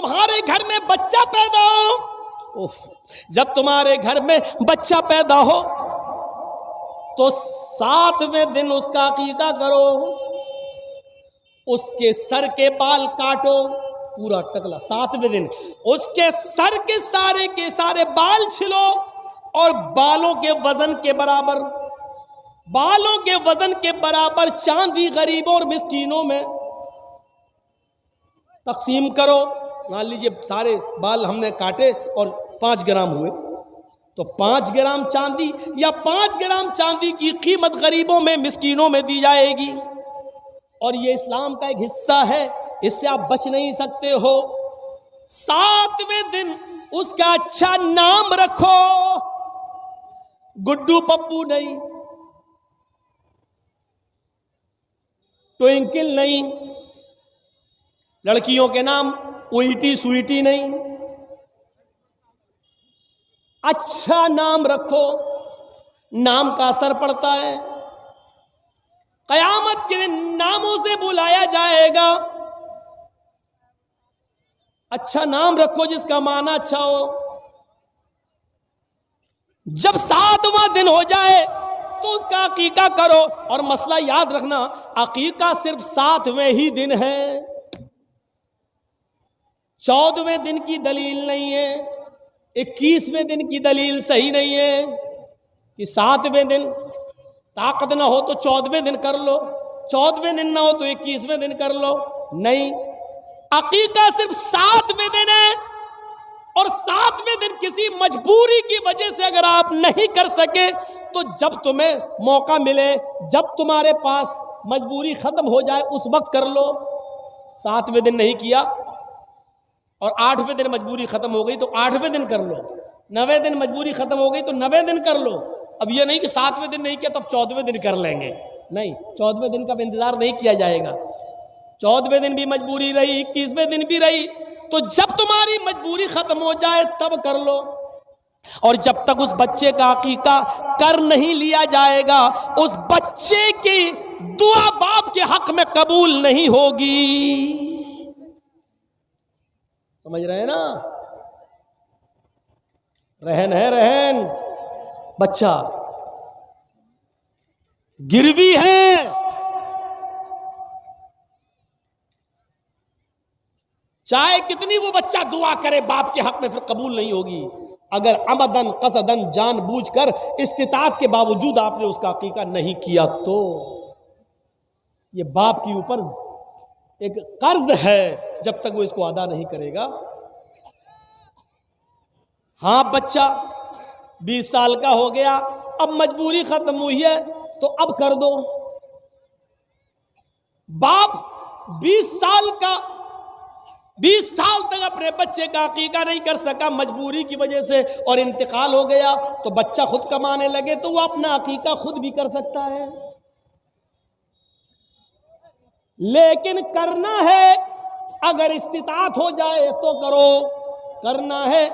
تمہارے گھر میں بچہ پیدا ہو، جب تمہارے گھر میں بچہ پیدا ہو تو 7ویں دن اس کا عقیقہ کرو، اس کے سر کے بال کاٹو، پورا ٹکلا 7ویں دن اس کے سر کے سارے بال چھلو، اور بالوں کے وزن کے برابر چاندی غریبوں اور مسکینوں میں تقسیم کرو۔ مان لیجئے سارے بال ہم نے کاٹے اور 5 گرام ہوئے، تو 5 گرام چاندی یا 5 گرام چاندی کی قیمت غریبوں میں مسکینوں میں دی جائے گی۔ اور یہ اسلام کا ایک حصہ ہے، اس سے آپ بچ نہیں سکتے ہو۔ 7ویں دن اس کا اچھا نام رکھو، گڈو پپو نہیں، ٹوئنکل نہیں، لڑکیوں کے نام اوئیٹی سوئیٹی نہیں، اچھا نام رکھو، نام کا اثر پڑتا ہے، قیامت کے دن ناموں سے بلایا جائے گا۔ اچھا نام رکھو جس کا معنی اچھا ہو۔ جب 7واں دن ہو جائے تو اس کا عقیقہ کرو، اور مسئلہ یاد رکھنا، عقیقہ صرف 7ویں ہی دن ہے، 14ویں دن کی دلیل نہیں ہے، 21ویں دن کی دلیل صحیح نہیں ہے کہ 7ویں دن طاقت نہ ہو تو 14ویں دن کر لو، 14ویں دن نہ ہو تو 21ویں دن کر لو، نہیں، عقیقہ صرف 7ویں دن ہے، اور 7ویں دن کسی مجبوری کی وجہ سے اگر آپ نہیں کر سکے تو جب تمہیں موقع ملے، جب تمہارے پاس مجبوری ختم ہو جائے اس وقت کر لو۔ 7ویں دن نہیں کیا اور 8ویں دن مجبوری ختم ہو گئی تو 8ویں دن کر لو، 9ویں دن مجبوری ختم ہو گئی تو 9ویں دن کر لو۔ اب یہ نہیں کہ 7ویں دن نہیں کیا تو اب 14ویں دن کر لیں گے، نہیں، 14ویں دن کا انتظار نہیں کیا جائے گا، 14ویں دن بھی مجبوری رہی، 21ویں دن بھی رہی، تو جب تمہاری مجبوری ختم ہو جائے تب کر لو۔ اور جب تک اس بچے کا عقیقہ کر نہیں لیا جائے گا اس بچے کی دعا باپ کے حق میں قبول نہیں ہوگی۔ سمجھ رہے ہیں نا؟ رہن ہے، رہن بچہ گروی ہے، چاہے کتنی وہ بچہ دعا کرے باپ کے حق میں پھر قبول نہیں ہوگی، اگر عمدن قصدن جان بوجھ کر استطاعت کے باوجود آپ نے اس کا عقیقہ نہیں کیا تو یہ باپ کے اوپر ایک قرض ہے جب تک وہ اس کو ادا نہیں کرے گا۔ ہاں بچہ 20 سال کا ہو گیا، اب مجبوری ختم ہوئی ہے تو اب کر دو۔ باپ 20 سال تک اپنے بچے کا عقیقہ نہیں کر سکا مجبوری کی وجہ سے اور انتقال ہو گیا، تو بچہ خود کمانے لگے تو وہ اپنا عقیقہ خود بھی کر سکتا ہے، لیکن کرنا ہے اگر استطاعت ہو جائے تو کرو، کرنا ہے۔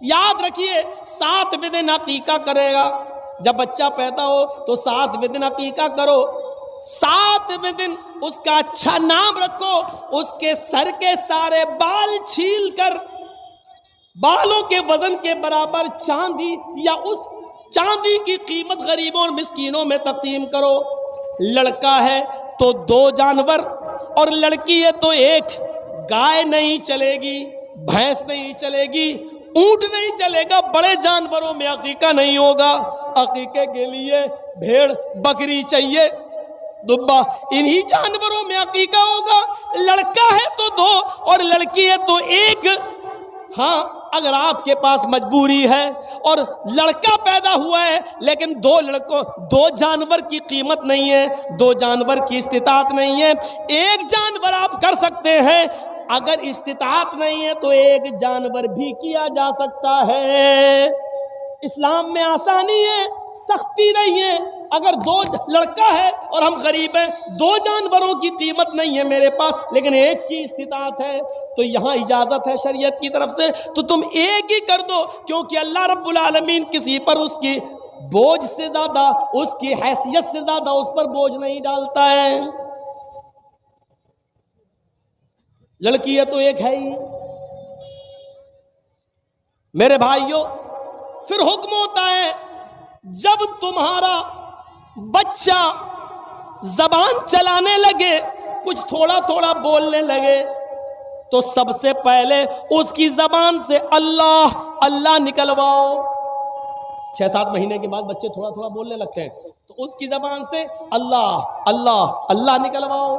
یاد رکھیے 7ویں دن عقیقہ کرے گا، جب بچہ پیدا ہو تو 7ویں دن عقیقہ کرو، 7ویں دن اس کا اچھا نام رکھو، اس کے سر کے سارے بال چھیل کر بالوں کے وزن کے برابر چاندی یا اس چاندی کی قیمت غریبوں اور مسکینوں میں تقسیم کرو۔ لڑکا ہے تو 2 جانور اور لڑکی ہے تو 1، گائے نہیں چلے گی، بھینس نہیں چلے گی، اونٹ نہیں چلے گا، بڑے جانوروں میں عقیقہ نہیں ہوگا۔ عقیقے کے لیے بھیڑ بکری چاہیے، دبا، انہی جانوروں میں عقیقہ ہوگا۔ لڑکا ہے تو 2 اور لڑکی ہے تو 1۔ ہاں اگر آپ کے پاس مجبوری ہے اور لڑکا پیدا ہوا ہے لیکن 2 جانور کی قیمت نہیں ہے، 2 جانور کی استطاعت نہیں ہے، 1 جانور آپ کر سکتے ہیں، اگر استطاعت نہیں ہے تو 1 جانور بھی کیا جا سکتا ہے۔ اسلام میں آسانی ہے، سختی نہیں ہے۔ اگر 2 لڑکا ہے اور ہم غریب ہیں، 2 جانوروں کی قیمت نہیں ہے میرے پاس لیکن 1 کی استطاعت ہے، تو یہاں اجازت ہے شریعت کی طرف سے، تو تم 1 ہی کر دو، کیونکہ اللہ رب العالمین کسی پر اس کی بوجھ سے زیادہ، اس کی حیثیت سے زیادہ اس پر بوجھ نہیں ڈالتا ہے۔ لڑکی ہے تو 1 ہے ہی، میرے بھائیوں پھر حکم ہوتا ہے جب تمہارا بچہ زبان چلانے لگے, کچھ تھوڑا تھوڑا بولنے لگے, تو سب سے پہلے اس کی زبان سے اللہ اللہ نکلواؤ. 6-7 مہینے کے بعد بچے تھوڑا تھوڑا بولنے لگتے ہیں, تو اس کی زبان سے اللہ اللہ اللہ نکلواؤ.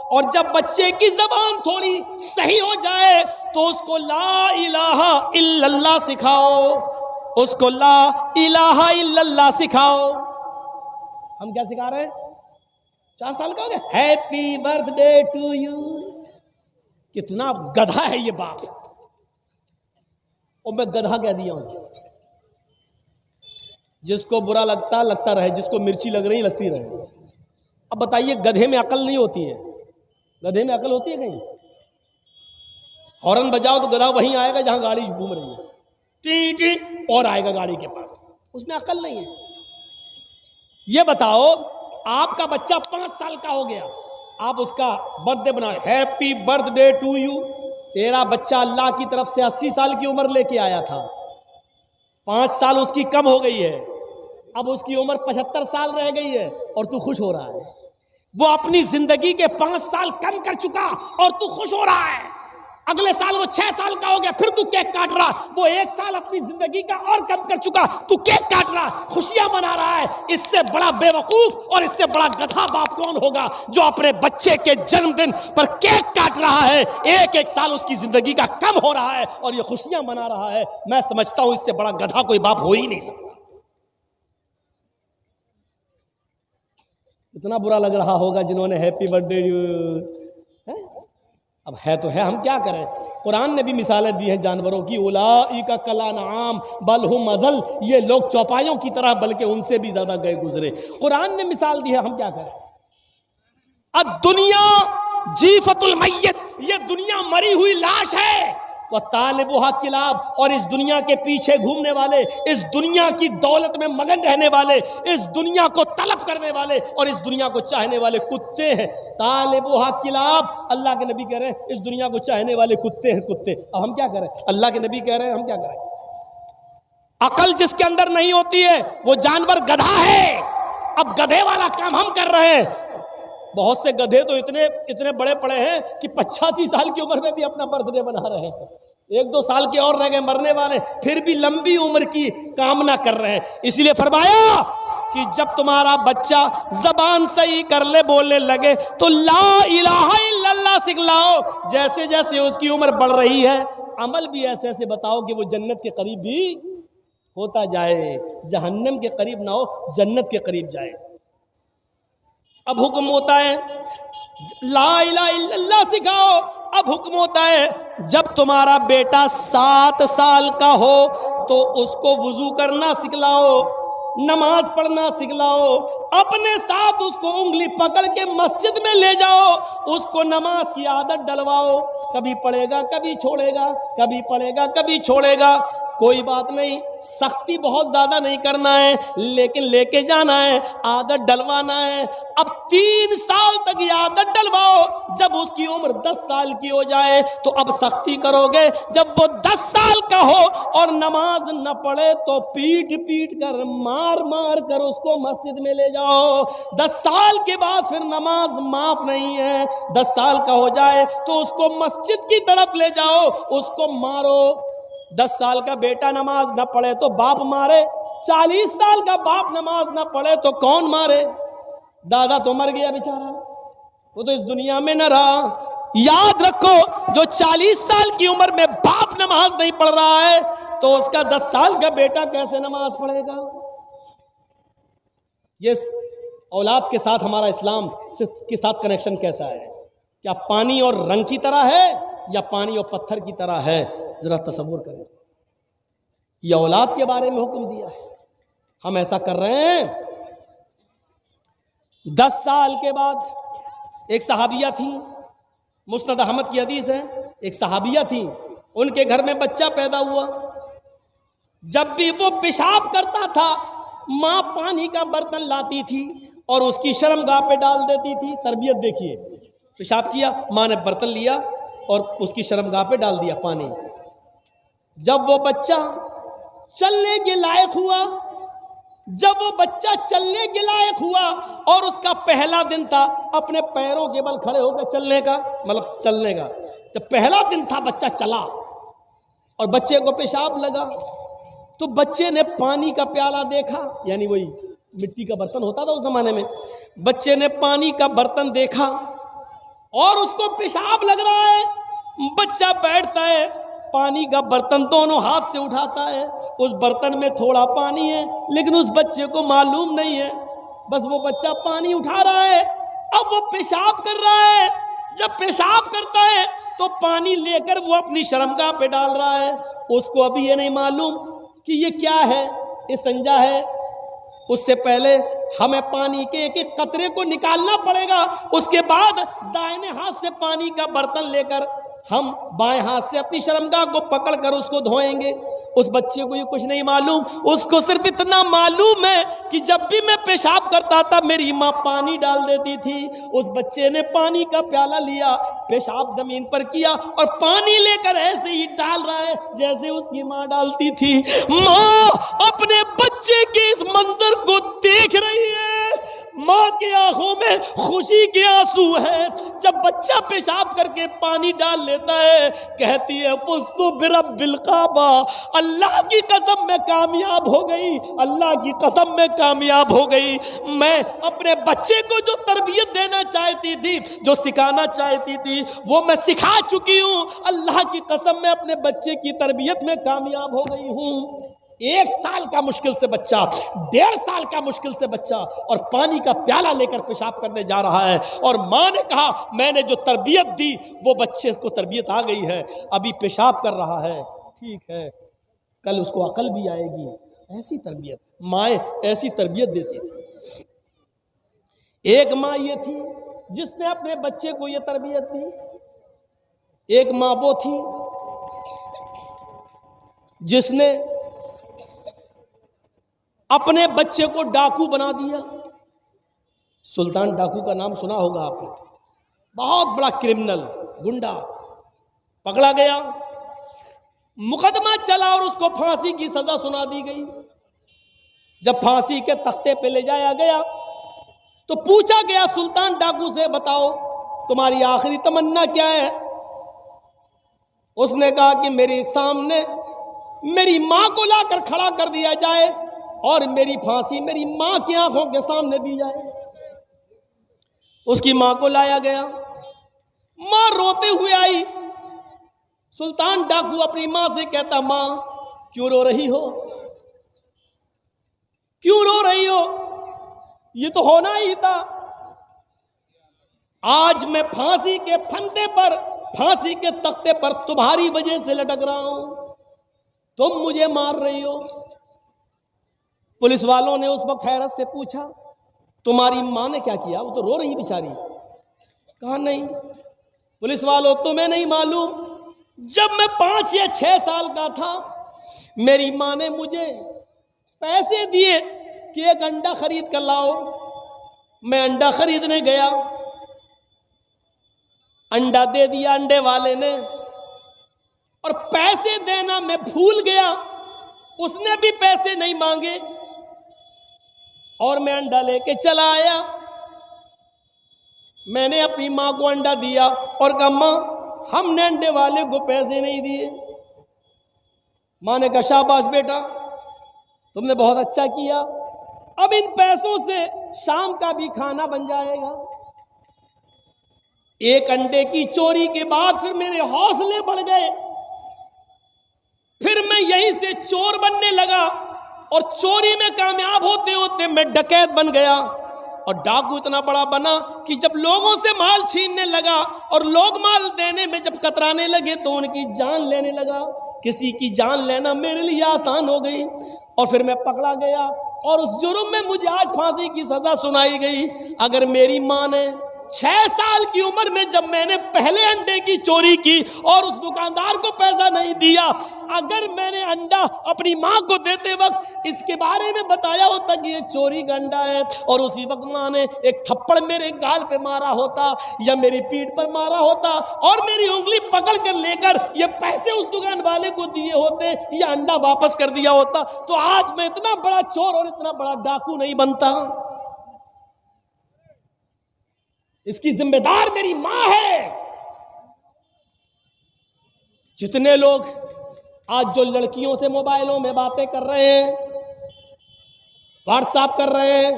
اور جب بچے کی زبان تھوڑی صحیح ہو جائے تو اس کو لا الہ الا اللہ سکھاؤ, اس کو لا الہ الا اللہ سکھاؤ. ہم کیا سکھا رہے ہیں؟ 4 سال کا ہو گیا, happy birthday to you. کتنا گدھا ہے یہ باپ, اور میں گدھا کہہ دیا ہوں. جس کو برا لگتا رہے, جس کو مرچی لگ رہی لگتی رہے. اب بتائیے گدھے میں عقل نہیں ہوتی ہے؟ گدھے میں عقل ہوتی ہے کہیں؟ ہارن بجاؤ تو گدھا وہیں آئے گا جہاں گاڑی گھوم رہی ہے, ٹی ٹی اور آئے گا گاڑی کے پاس. اس میں عقل نہیں ہے. یہ بتاؤ آپ کا بچہ 5 سال کا ہو گیا, آپ اس کا برتھ ڈے بنا, happy birthday to you. تیرا بچہ اللہ کی طرف سے 80 سال کی عمر لے کے آیا تھا, 5 سال اس کی کم ہو گئی ہے, اب اس کی عمر 75 سال رہ گئی ہے اور تو خوش ہو رہا ہے. وہ اپنی زندگی کے 5 سال کم کر چکا اور تو خوش ہو رہا ہے. اگلے سال وہ 6 سال کا ہو گیا, پھر تو کیک کاٹ رہا. وہ 1 سال اپنی زندگی کا اور کم کر چکا, تو کیک کاٹ رہا, خوشیاں منا رہا ہے. اس سے بڑا بے وقوف اور اس سے بڑا گدھا باپ کون ہوگا جو اپنے بچے کے جنم دن پر کیک کاٹ رہا ہے, 1 سال اس کی زندگی کا کم ہو رہا ہے اور یہ خوشیاں منا رہا ہے. میں سمجھتا ہوں اس سے بڑا گدھا کوئی باپ ہو ہی نہیں سکتا. اتنا برا لگ رہا ہوگا جنہوں نے ہیپی برتھ ڈے. اب ہے تو ہے, ہم کیا کریں. قرآن نے بھی مثالیں دی ہیں جانوروں کی, اولئک کالانعام بل ہم اضل. یہ لوگ چوپایوں کی طرح بلکہ ان سے بھی زیادہ گئے گزرے. قرآن نے مثال دی ہے, ہم کیا کریں. الدنیا جیفت المیت, یہ دنیا مری ہوئی لاش ہے. وطالبها کلاب, اور اس دنیا کے پیچھے گھومنے والے, اس دنیا کی دولت میں مگن رہنے والے, اس دنیا کو طلب کرنے والے اور اس دنیا کو چاہنے والے کتے ہیں. طالبها کلاب, اللہ کے نبی کہہ رہے ہیں اس دنیا کو چاہنے والے کتے ہیں, کتے. اب ہم کیا کریں؟ اللہ کے نبی کہہ رہے ہیں, ہم کیا کریں. عقل جس کے اندر نہیں ہوتی ہے وہ جانور گدھا ہے. اب گدھے والا کام ہم کر رہے ہیں. بہت سے گدھے تو اتنے بڑے پڑے ہیں کہ 85 سال کی عمر میں بھی اپنا برتھ ڈے بنا رہے ہیں. 1-2 سال کے اور رہ گئے مرنے والے, پھر بھی لمبی عمر کی کامنا کر رہے ہیں. اسی لیے فرمایا کہ جب تمہارا بچہ زبان صحیح کر لے, بولنے لگے, تو لا الہ الا اللہ سکھلاؤ. جیسے جیسے اس کی عمر بڑھ رہی ہے عمل بھی ایسے ایسے بتاؤ کہ وہ جنت کے قریب بھی ہوتا جائے, جہنم کے قریب نہ ہو, جنت کے قریب جائے. اب حکم ہوتا ہے لا الہ الا اللہ سکھاؤ. اب حکم ہوتا ہے جب تمہارا بیٹا 7 سال کا ہو تو اس کو وضو کرنا سکھلاؤ, نماز پڑھنا سکھلاؤ. اپنے ساتھ اس کو انگلی پکڑ کے مسجد میں لے جاؤ, اس کو نماز کی عادت ڈلواؤ. کبھی پڑھے گا کبھی چھوڑے گا, کبھی پڑھے گا کبھی چھوڑے گا. کوئی بات نہیں, سختی بہت زیادہ نہیں کرنا ہے, لیکن لے کے جانا ہے, عادت ڈلوانا ہے. اب 3 سال تک یہ عادت ڈلواؤ. جب اس کی عمر 10 سال کی ہو جائے تو اب سختی کرو گے. جب وہ 10 سال کا ہو اور نماز نہ پڑھے تو پیٹ کر مار کر اس کو مسجد میں لے جاؤ. 10 سال کے بعد پھر نماز معاف نہیں ہے. 10 سال کا ہو جائے تو اس کو مسجد کی طرف لے جاؤ, اس کو مارو. 10 سال کا بیٹا نماز نہ پڑھے تو باپ مارے, 40 سال کا باپ نماز نہ پڑھے تو کون مارے؟ دادا تو مر گیا بیچارہ, وہ تو اس دنیا میں نہ رہا. یاد رکھو جو 40 سال کی عمر میں باپ نماز نہیں پڑھ رہا ہے تو اس کا 10 سال کا بیٹا کیسے نماز پڑھے گا؟ یہ اولاد کے ساتھ ہمارا اسلام کے ساتھ کنیکشن کیسا ہے؟ کیا پانی اور رنگ کی طرح ہے یا پانی اور پتھر کی طرح ہے؟ ذرا تصور کریں. یہ اولاد کے بارے میں حکم دیا ہے, ہم ایسا کر رہے ہیں. 10 سال کے بعد ایک صحابیہ تھی, مسند احمد کی حدیث ہے, ایک صحابیہ تھی, ان کے گھر میں بچہ پیدا ہوا. جب بھی وہ پیشاب کرتا تھا ماں پانی کا برتن لاتی تھی اور اس کی شرمگاہ پہ ڈال دیتی تھی. تربیت دیکھیے, پیشاب کیا, ماں نے برتن لیا اور اس کی شرمگاہ پہ ڈال دیا پانی. جب وہ بچہ چلنے کے لائق ہوا، جب وہ بچہ چلنے کے لائق ہوا اور اس کا پہلا دن تھا اپنے پیروں کے بل کھڑے ہو کر چلنے کا، مطلب چلنے کا، جب پہلا دن تھا بچہ چلا اور بچے کو پیشاب لگا تو بچے نے پانی کا پیالہ دیکھا، یعنی وہی مٹی کا برتن ہوتا تھا اس زمانے میں، بچے نے پانی کا برتن دیکھا اور اس کو پیشاب لگ رہا ہے، بچہ بیٹھتا ہے، پانی کا برتن دونوں ہاتھ سے اٹھاتا ہے، اس برتن میں تھوڑا پانی ہے لیکن اس بچے کو معلوم نہیں ہے، بس وہ بچہ پانی اٹھا رہا ہے، اب وہ پیشاب کر رہا ہے، جب پیشاب کرتا ہے تو پانی لے کر وہ اپنی شرمگاہ پہ ڈال رہا ہے، اس کو ابھی یہ نہیں معلوم کہ یہ کیا ہے، استنجا ہے، اس سے پہلے ہمیں پانی کے ایک ایک قطرے کو نکالنا پڑے گا، اس کے بعد دائیں ہاتھ سے پانی کا برتن لے کر ہم بائیں ہاتھ سے اپنی شرمگاہ کو پکڑ کر اس کو دھوئیں گے۔ اس بچے کو یہ کچھ نہیں معلوم، اس کو صرف اتنا معلوم ہے کہ جب بھی میں پیشاب کرتا تھا میری ماں پانی ڈال دیتی تھی۔ اس بچے نے پانی کا پیالہ لیا، پیشاب زمین پر کیا اور پانی لے کر ایسے ہی ڈال رہا ہے جیسے اس کی ماں ڈالتی تھی۔ ماں اپنے بچے کے اس منظر کو دیکھ رہی ہے، ماں کی آنکھوں میں خوشی کے آنسو ہے۔ جب بچہ پیشاب کر کے پانی ڈال لیتا ہے کہتی ہے فزت برب الکعبہ، اللہ کی قسم میں کامیاب ہو گئی، اللہ کی قسم میں کامیاب ہو گئی۔ میں اپنے بچے کو جو تربیت دینا چاہتی تھی، جو سکھانا چاہتی تھی وہ میں سکھا چکی ہوں، اللہ کی قسم میں اپنے بچے کی تربیت میں کامیاب ہو گئی ہوں۔ 1 سال کا مشکل سے بچہ، 1.5 سال کا مشکل سے بچہ اور پانی کا پیالہ لے کر پیشاب کرنے جا رہا ہے، اور ماں نے کہا میں نے جو تربیت دی وہ بچے کو تربیت آ گئی ہے، ابھی پیشاب کر رہا ہے، ٹھیک ہے کل اس کو عقل بھی آئے گی۔ ایسی تربیت مائیں ایسی تربیت دیتی تھی۔ ایک ماں یہ تھی جس نے اپنے بچے کو یہ تربیت دی، ایک ماں وہ تھی جس نے اپنے بچے کو ڈاکو بنا دیا۔ سلطان ڈاکو کا نام سنا ہوگا آپ نے، بہت بڑا کرمنل، گنڈا، پکڑا گیا، مقدمہ چلا اور اس کو پھانسی کی سزا سنا دی گئی۔ جب پھانسی کے تختے پہ لے جایا گیا تو پوچھا گیا سلطان ڈاکو سے بتاؤ تمہاری آخری تمنا کیا ہے؟ اس نے کہا کہ میرے سامنے میری ماں کو لا کر کھڑا کر دیا جائے اور میری پھانسی میری ماں کی آنکھوں کے سامنے دی جائے۔ اس کی ماں کو لایا گیا، ماں روتے ہوئے آئی، سلطان ڈاکو اپنی ماں سے کہتا ماں کیوں رو رہی ہو، کیوں رو رہی ہو، یہ تو ہونا ہی تھا، آج میں پھانسی کے پھندے پر، پھانسی کے تختے پر تمہاری وجہ سے لٹک رہا ہوں، تم مجھے مار رہی ہو۔ پولیس والوں نے اس وقت حیرت سے پوچھا تمہاری ماں نے کیا کیا، وہ تو رو رہی بیچاری، کہا نہیں پولیس والوں تمہیں نہیں معلوم، جب میں 5 یا 6 سال کا تھا میری ماں نے مجھے پیسے دیے کہ ایک انڈا خرید کر لاؤ، میں انڈا خریدنے گیا، انڈا دے دیا انڈے والے نے اور پیسے دینا میں بھول گیا، اس نے بھی پیسے نہیں مانگے اور میں انڈا لے کے چلا آیا۔ میں نے اپنی ماں کو انڈا دیا اور کہا ماں ہم نے انڈے والے کو پیسے نہیں دیے۔ ماں نے کہا شاباش بیٹا تم نے بہت اچھا کیا، اب ان پیسوں سے شام کا بھی کھانا بن جائے گا۔ ایک انڈے کی چوری کے بعد پھر میرے حوصلے بڑھ گئے، پھر میں یہیں سے چور بننے لگا اور چوری میں کامیاب ہوتے ہوتے میں ڈکیت بن گیا، اور ڈاکو اتنا بڑا بنا کہ جب لوگوں سے مال چھیننے لگا اور لوگ مال دینے میں جب کترانے لگے تو ان کی جان لینے لگا۔ کسی کی جان لینا میرے لیے آسان ہو گئی اور پھر میں پکڑا گیا اور اس جرم میں مجھے آج پھانسی کی سزا سنائی گئی۔ اگر میری ماں نے 6 سال کی عمر میں جب میں نے پہلے انڈے کی چوری کی اور اس دکاندار کو پیسہ نہیں دیا، اگر میں نے انڈا اپنی ماں کو دیتے وقت اس کے بارے میں بتایا ہوتا کہ یہ چوری کا انڈا ہے، اور اسی وقت ماں نے ایک تھپڑ میرے گال پہ مارا ہوتا یا میری پیٹھ پر مارا ہوتا اور میری انگلی پکڑ کر لے کر یہ پیسے اس دکان والے کو دیے ہوتے یا انڈا واپس کر دیا ہوتا، تو آج میں اتنا بڑا چور اور اتنا بڑا ڈاکو نہیں بنتا۔ اس کی ذمہ دار میری ماں ہے۔ جتنے لوگ آج جو لڑکیوں سے موبائلوں میں باتیں کر رہے ہیں، واٹس ایپ کر رہے ہیں،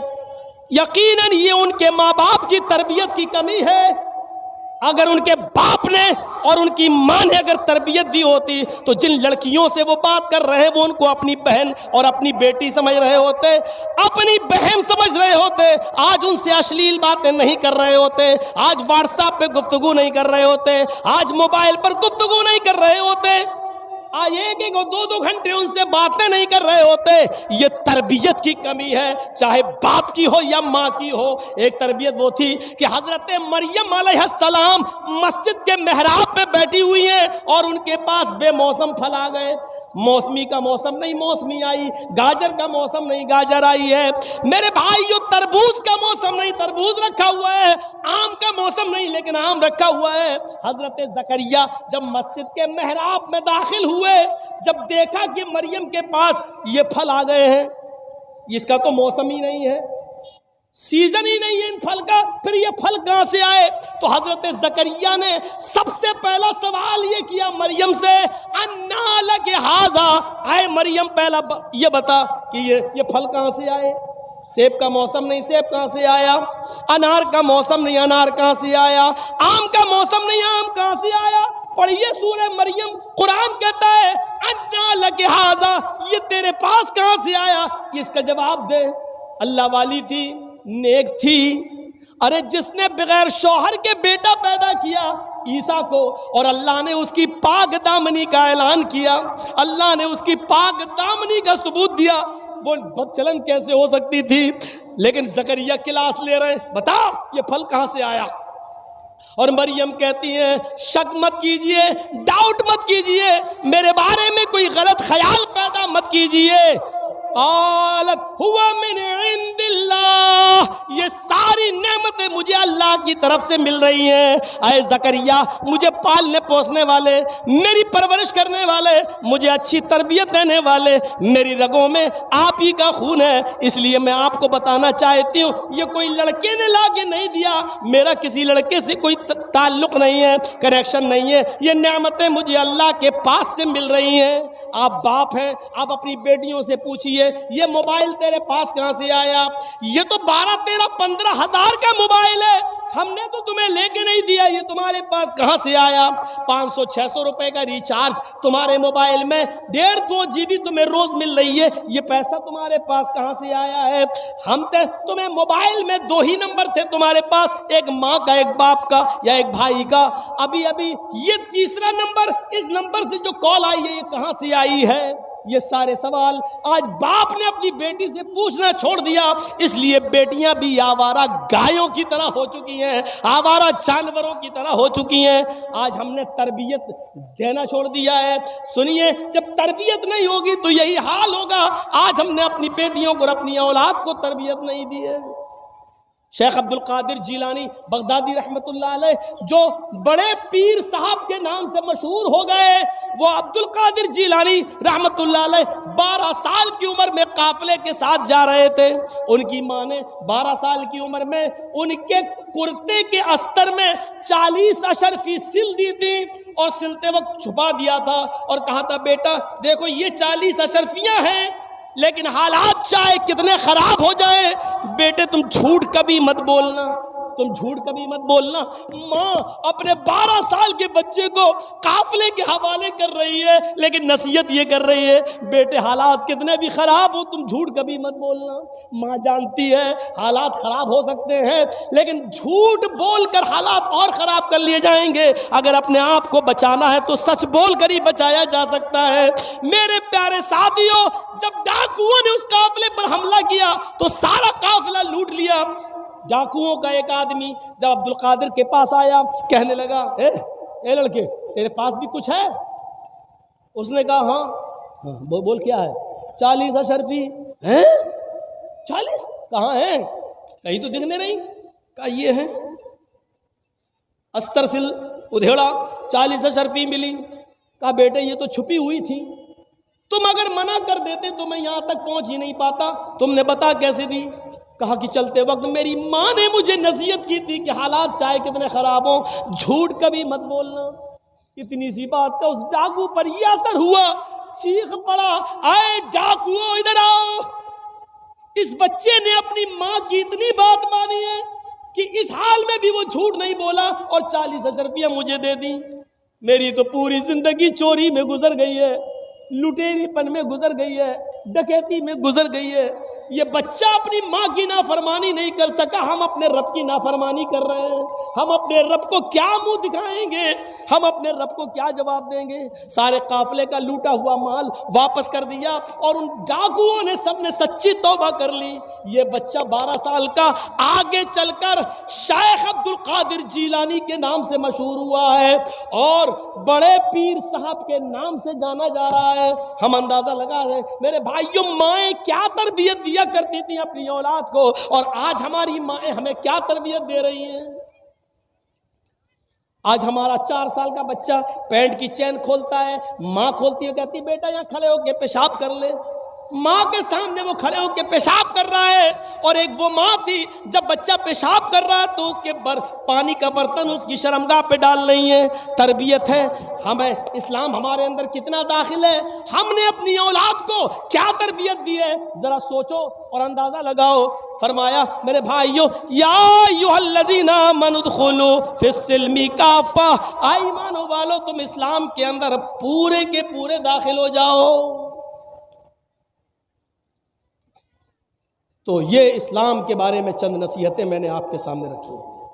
یقیناً یہ ان کے ماں باپ کی تربیت کی کمی ہے۔ اگر ان کے باپ نے اور ان کی ماں نے اگر تربیت دی ہوتی تو جن لڑکیوں سے وہ بات کر رہے وہ ان کو اپنی بہن اور اپنی بیٹی سمجھ رہے ہوتے، اپنی بہن سمجھ رہے ہوتے، آج ان سے اشلیل باتیں نہیں کر رہے ہوتے، آج واٹس ایپ پہ گفتگو نہیں کر رہے ہوتے، آج موبائل پر گفتگو نہیں کر رہے ہوتے، آج 1-1 اور 2-2 گھنٹے ان سے باتیں نہیں کر رہے ہوتے۔ یہ تربیت کی کمی ہے، چاہے باپ کی ہو یا ماں کی ہو۔ ایک تربیت وہ تھی کہ حضرت مریم علیہ السلام مسجد کے محراب پہ بیٹھی ہوئی ہیں اور ان کے پاس بے موسم پھل آ گئے۔ موسمی کا موسم نہیں موسمی آئی، گاجر کا موسم نہیں گاجر آئی ہے، میرے بھائیو تربوز کا موسم نہیں تربوز رکھا ہوا ہے، آم کا موسم نہیں لیکن آم رکھا ہوا ہے۔ حضرت زکریا جب مسجد کے محراب میں داخل ہوئے، جب دیکھا کہ مریم کے پاس یہ پھل آ گئے ہیں، اس کا تو موسم ہی نہیں ہے، سیزن ہی نہیں ہے ان پھل کا، پھر یہ پھل کہاں سے آئے؟ تو حضرت زکریا نے سب سے پہلا سوال یہ کیا مریم سے، انا لک ھذا، اے مریم پہلا یہ بتا کہ یہ پھل کہاں سے آئے؟ سیب کا موسم نہیں سیب کہاں سے آیا، انار کا موسم نہیں انار کہاں سے آیا، آم کا موسم نہیں آم کہاں سے آیا؟ پڑھیے سورہ مریم، قرآن کہتا ہے انا لک ھذا، یہ تیرے پاس کہاں سے آیا؟ اس کا جواب دے۔ اللہ والی تھی، نیک تھی، ارے جس نے بغیر شوہر کے بیٹا پیدا کیا عیسیٰ کو، اور اللہ نے اس کی پاک دامنی کا اعلان کیا، اللہ نے اس کی پاک دامنی کا ثبوت دیا، وہ بدچلن کیسے ہو سکتی تھی؟ لیکن زکریا کلاس لے رہے ہیں، بتا یہ پھل کہاں سے آیا؟ اور مریم کہتی ہیں شک مت کیجئے، ڈاؤٹ مت کیجئے، میرے بارے میں کوئی غلط خیال پیدا مت کیجئے۔ قالت ہوا من عند اللہ، یہ ساری نعمتیں مجھے اللہ کی طرف سے مل رہی ہیں۔ اے زکریا، مجھے پالنے پوسنے والے، میری پرورش کرنے والے، مجھے اچھی تربیت دینے والے، میری رگوں میں آپ ہی کا خون ہے، اس لیے میں آپ کو بتانا چاہتی ہوں یہ کوئی لڑکے نے لا کے نہیں دیا، میرا کسی لڑکے سے کوئی تعلق نہیں ہے، کنیکشن نہیں ہے، یہ نعمتیں مجھے اللہ کے پاس سے مل رہی ہیں۔ آپ باپ ہیں، آپ اپنی بیٹیوں سے پوچھیے یہ موبائل تیرے پاس کہاں سے آیا؟ یہ تو 12-13-15 ہزار کا موبائل ہے، ہم نے تو تمہیں لے کے نہیں دیا، یہ تمہارے پاس کہاں سے آیا؟ 500-600 روپے کا ریچارج تمہارے موبائل میں 1.5-2 GB تمہیں روز مل رہی ہے، یہ پیسہ تمہارے پاس کہاں سے آیا ہے؟ ہم تمہیں موبائل میں 2 ہی نمبر تھے تمہارے پاس، ایک ماں کا ایک باپ کا یا ایک بھائی کا، ابھی یہ تیسرا نمبر، اس نمبر سے جو کال آئی ہے یہ کہاں سے آئی ہے؟ یہ سارے سوال آج باپ نے اپنی بیٹی سے پوچھنا چھوڑ دیا، اس لیے بیٹیاں بھی آوارہ گایوں کی طرح ہو چکی ہیں، آوارہ جانوروں کی طرح ہو چکی ہیں۔ آج ہم نے تربیت دینا چھوڑ دیا ہے۔ سنیے، جب تربیت نہیں ہوگی تو یہی حال ہوگا۔ آج ہم نے اپنی بیٹیوں کو اور اپنی اولاد کو تربیت نہیں دی ہے۔ شیخ عبد القادر جیلانی بغدادی رحمت اللہ علیہ جو بڑے پیر صاحب کے نام سے مشہور ہو گئے، وہ عبد القادر جیلانی رحمت اللہ علیہ 12 سال کی عمر میں قافلے کے ساتھ جا رہے تھے۔ ان کی ماں نے 12 سال کی عمر میں ان کے کرتے کے استر میں 40 اشرفی سل دی تھی اور سلتے وقت چھپا دیا تھا اور کہا تھا بیٹا دیکھو یہ 40 اشرفیاں ہیں، لیکن حالات چاہے کتنے خراب ہو جائیں بیٹے تم جھوٹ کبھی مت بولنا، تم جھوٹ کبھی مت بولنا۔ ماں اپنے 12 سال کے بچے کو قافلے کے حوالے کر رہی ہے، لیکن نصیحت یہ کر رہی ہے بیٹے حالات کتنے بھی خراب ہو تم جھوٹ کبھی مت بولنا۔ ماں جانتی ہے حالات خراب ہو سکتے ہیں، لیکن جھوٹ بول کر حالات اور خراب کر لیے جائیں گے۔ اگر اپنے آپ کو بچانا ہے تو سچ بول کر ہی بچایا جا سکتا ہے۔ میرے پیارے ساتھیوں، جب ڈاکوؤں نے اس قافلے پر حملہ کیا تو سارا قافلہ لوٹ لیا، ڈاکوؤں کا ایک آدمی جب عبد القادر کے پاس آیا کہنے لگا اے لڑکے تیرے پاس بھی کچھ ہے؟ اس نے کہا ہاں بول کیا ہے؟ 40 اشرفی ہیں؟ 40 کہاں ہیں؟ کہیں تو دکھنے نہیں۔ کہا یہ ہیں۔ استر سل ادھیڑا 40 اشرفی ملی۔ کہا بیٹے یہ تو چھپی ہوئی تھی، تم اگر منع کر دیتے تو میں یہاں تک پہنچ ہی نہیں پاتا، تم نے بتا کیسے دی؟ کہا کہ چلتے وقت میری ماں نے مجھے نصیحت کی تھی کہ حالات چاہے کتنے خراب ہوں جھوٹ کبھی مت بولنا۔ اتنی سی بات کا اس ڈاکو پر یہ اثر ہوا، چیخ پڑا آئے ڈاکو ادھر آؤ۔ اس بچے نے اپنی ماں کی اتنی بات مانی ہے کہ اس حال میں بھی وہ جھوٹ نہیں بولا اور 40 اشرفیاں مجھے دے دی۔ میری تو پوری زندگی چوری میں گزر گئی ہے، لٹیری پن میں گزر گئی ہے، ڈکیتی میں گزر گئی ہے، یہ بچہ اپنی ماں کی نافرمانی نہیں کر سکا، ہم اپنے رب کی نافرمانی کر رہے ہیں۔ ہم اپنے رب کو کیا منہ دکھائیں گے؟ ہم اپنے رب کو کیا جواب دیں گے؟ سارے قافلے کا لوٹا ہوا مال واپس کر دیا اور ان ڈاکوؤں نے سب نے سچی توبہ کر لی۔ یہ بچہ 12 سال کا آگے چل کر شیخ عبد القادر جیلانی کے نام سے مشہور ہوا ہے اور بڑے پیر صاحب کے نام سے جانا جا رہا ہے۔ ہم اندازہ لگا رہے ہیں میرے بھائیوں مائیں کیا تربیت دیا کرتی تھی اپنی اولاد کو، اور آج ہماری مائیں ہمیں کیا تربیت دے رہی ہیں۔ آج ہمارا 4 سال کا بچہ پینٹ کی چین کھولتا ہے، ماں کھولتی ہے کہتی بیٹا یہاں کھڑے ہو کے پیشاب کر لے۔ ماں کے سامنے وہ کھڑے ہو کے پیشاب کر رہا ہے، اور ایک وہ ماں تھی جب بچہ پیشاب کر رہا ہے تو اس کے پانی کا برتن اس کی شرمگاہ پہ ڈال رہی ہے۔ تربیت ہے۔ ہمیں اسلام ہمارے اندر کتنا داخل ہے، ہم نے اپنی اولاد کو کیا تربیت دی ہے، ذرا سوچو اور اندازہ لگاؤ۔ فرمایا میرے بھائیو یا ایھا الذین آمنوا ادخلوا فی السلم کافہ، ایمانو والو تم اسلام کے اندر پورے کے پورے داخل ہو جاؤ۔ تو یہ اسلام کے بارے میں چند نصیحتیں میں نے آپ کے سامنے رکھی ہیں۔